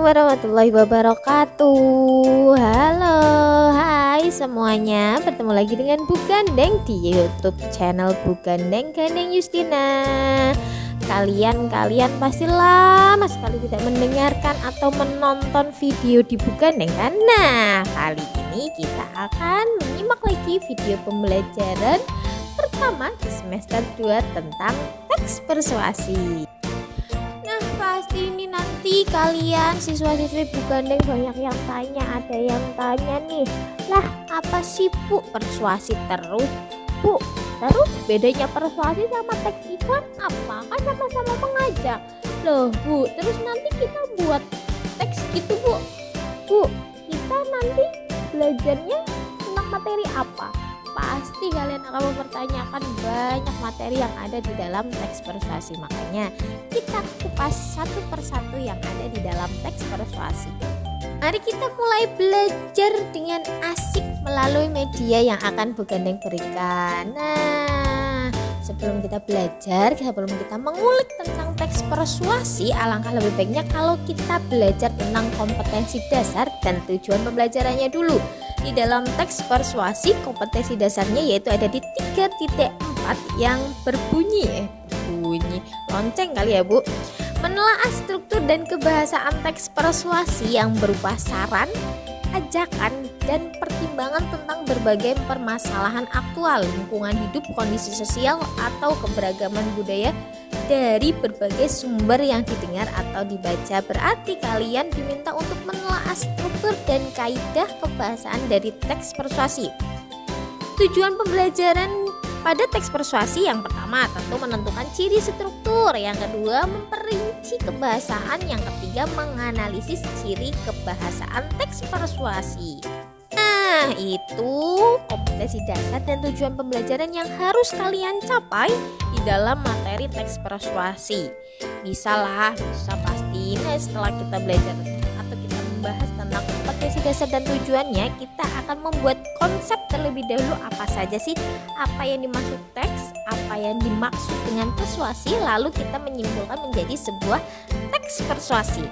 warahmatullahi wabarakatuh. Halo, hai semuanya. Bertemu lagi dengan Bu Gandeng di YouTube channel Bu Gandeng Justina. Kalian pasti lama sekali tidak mendengarkan atau menonton video di Bu Gandeng kan? Nah, kali ini kita akan menyimak lagi video pembelajaran pertama di semester 2 tentang teks persuasi. Pasti ini nanti kalian siswa-siswi Bu Gandeng banyak yang tanya. Ada yang tanya nih, lah apa sih Bu persuasi terus? Bu, terus bedanya persuasi sama teks iklan apa? Kan sama-sama mengajak. Loh Bu, terus nanti kita buat teks gitu Bu. Bu, kita nanti belajarnya tentang materi apa? Pasti kalian akan mempertanyakan banyak materi yang ada di dalam teks persuasi. Makanya kita kupas satu persatu yang ada di dalam teks persuasi. Mari kita mulai belajar dengan asik melalui media yang akan Bu Gandeng berikan. Nah, sebelum kita belajar, sebelum kita mengulik tentang teks persuasi, alangkah lebih baiknya kalau kita belajar tentang kompetensi dasar dan tujuan pembelajarannya dulu. Di dalam teks persuasi, kompetensi dasarnya yaitu ada di 3.4 yang berbunyi lonceng kali ya Bu. Menelaah struktur dan kebahasaan teks persuasi yang berupa saran, ajakan, dan pertimbangan tentang berbagai permasalahan aktual, lingkungan hidup, kondisi sosial, atau keberagaman budaya dari berbagai sumber yang didengar atau dibaca. Berarti kalian diminta untuk menelaah struktur dan kaidah kebahasaan dari teks persuasi. Tujuan pembelajaran pada teks persuasi yang pertama tentu menentukan ciri struktur, yang kedua memperinci kebahasaan, yang ketiga menganalisis ciri kebahasaan teks persuasi. Nah, itu kompetensi dasar dan tujuan pembelajaran yang harus kalian capai di dalam materi teks persuasi. Bisa pasti. Nah, setelah kita belajar atau kita membahas tentang kompetensi dasar dan tujuannya, kita akan membuat konsep terlebih dahulu. Apa saja sih apa yang dimaksud teks, apa yang dimaksud dengan persuasi, lalu kita menyimpulkan menjadi sebuah teks persuasi.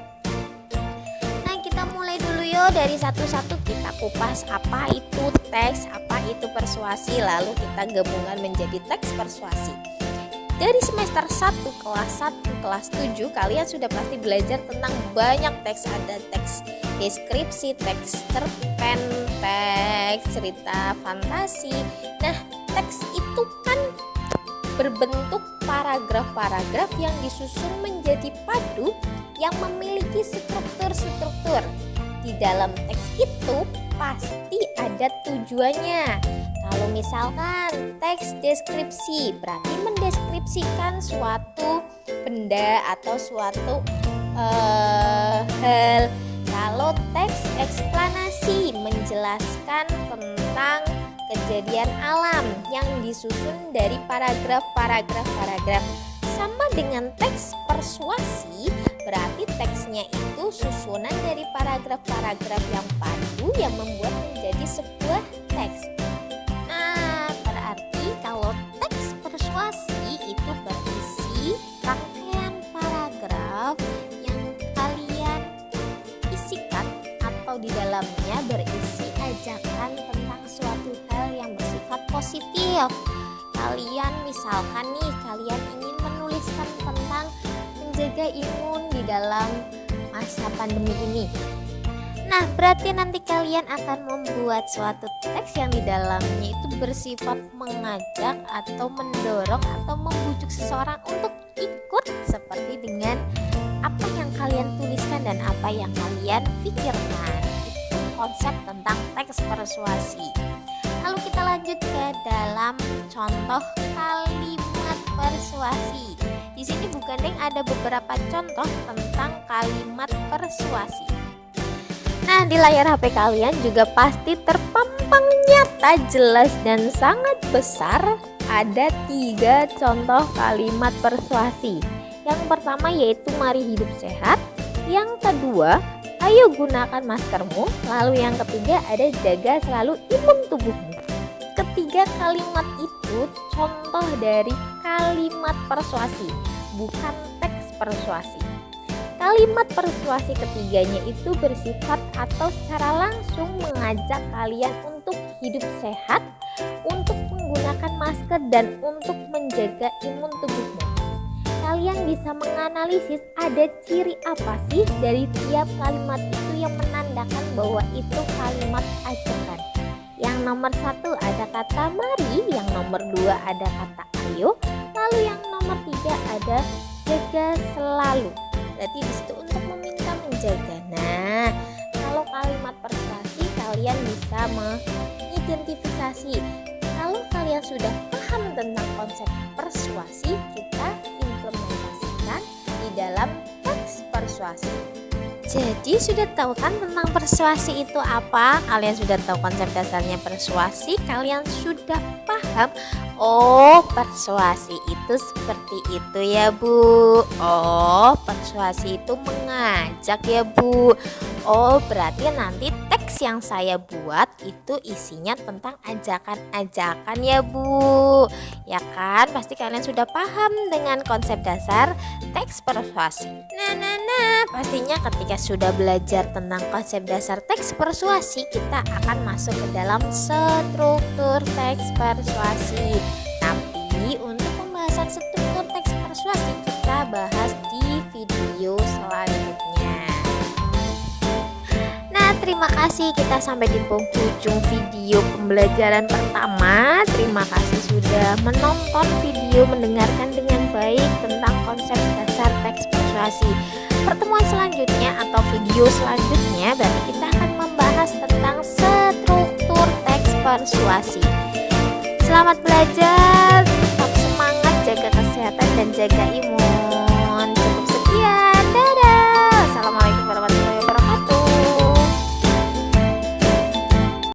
Dari satu-satu kita kupas apa itu teks, apa itu persuasi, lalu kita gabungkan menjadi teks persuasi. Dari semester 1 kelas 1 kelas 7 kalian sudah pasti belajar tentang banyak teks. Ada teks deskripsi, teks cerpen, teks cerita fantasi. Nah, teks itu kan berbentuk paragraf-paragraf yang disusun menjadi padu yang memiliki struktur-struktur. Di dalam teks itu pasti ada tujuannya. Kalau misalkan teks deskripsi berarti mendeskripsikan suatu benda atau suatu hal. Kalau teks eksplanasi menjelaskan tentang kejadian alam yang disusun dari paragraf. Sama dengan teks persuasi, berarti teksnya itu susunan dari paragraf-paragraf yang padu yang membuat menjadi sebuah teks. Nah, berarti kalau teks persuasi itu berisi rangkaian paragraf yang kalian isikan atau di dalamnya berisi ajakan tentang suatu hal yang bersifat positif. Kalian misalkan nih, kalian ingin menuliskan tentang menjaga imun di dalam masa pandemi ini. Nah, berarti nanti kalian akan membuat suatu teks yang di dalamnya itu bersifat mengajak atau mendorong atau membujuk seseorang untuk ikut seperti dengan apa yang kalian tuliskan dan apa yang kalian pikirkan. Itu konsep tentang teks persuasi. Lalu kita lanjut ke dalam contoh kalimat persuasi. Di sini Bu Gandeng ada beberapa contoh tentang kalimat persuasi. Nah, di layar HP kalian juga pasti terpampang nyata, jelas, dan sangat besar ada 3 contoh kalimat persuasi. Yang pertama yaitu mari hidup sehat, yang kedua ayo gunakan maskermu, lalu yang ketiga ada jaga selalu imun tubuhmu. Ketiga kalimat itu contoh dari kalimat persuasi, bukan teks persuasi. Kalimat persuasi ketiganya itu bersifat atau secara langsung mengajak kalian untuk hidup sehat, untuk menggunakan masker, dan untuk menjaga imun tubuhmu. Kalian bisa menganalisis ada ciri apa sih dari tiap kalimat itu yang menandakan bahwa itu kalimat ajakan. Yang nomor 1 ada kata mari, yang nomor 2 ada kata ayo, lalu yang nomor 3 ada jaga selalu. Berarti disitu untuk meminta menjaga. Nah, kalau kalimat persuasi kalian bisa mengidentifikasi. Kalau kalian sudah paham tentang konsep persuasi, kita implementasikan di dalam teks persuasi. Jadi sudah tahu kan tentang persuasi itu apa? Kalian sudah tahu konsep dasarnya persuasi, kalian sudah paham. Oh, persuasi itu seperti itu ya Bu. Oh, persuasi itu mengajak ya Bu. Oh, berarti nanti teks yang saya buat itu isinya tentang ajakan-ajakan ya Bu. Ya kan? Pasti kalian sudah paham dengan konsep dasar teks persuasi. Nah, pastinya ketika sudah belajar tentang konsep dasar teks persuasi, kita akan masuk ke dalam struktur teks persuasi. Tapi untuk pembahasan struktur teks persuasi kita bahas di video selanjutnya. Nah, terima kasih, kita sampai di penghujung video pembelajaran pertama. Terima kasih sudah menonton video, mendengarkan dengan baik tentang konsep dasar teks persuasi. Pertemuan selanjutnya atau video selanjutnya berarti kita akan membahas tentang struktur teks persuasi. Selamat belajar, tetap semangat, jaga kesehatan dan jaga imun.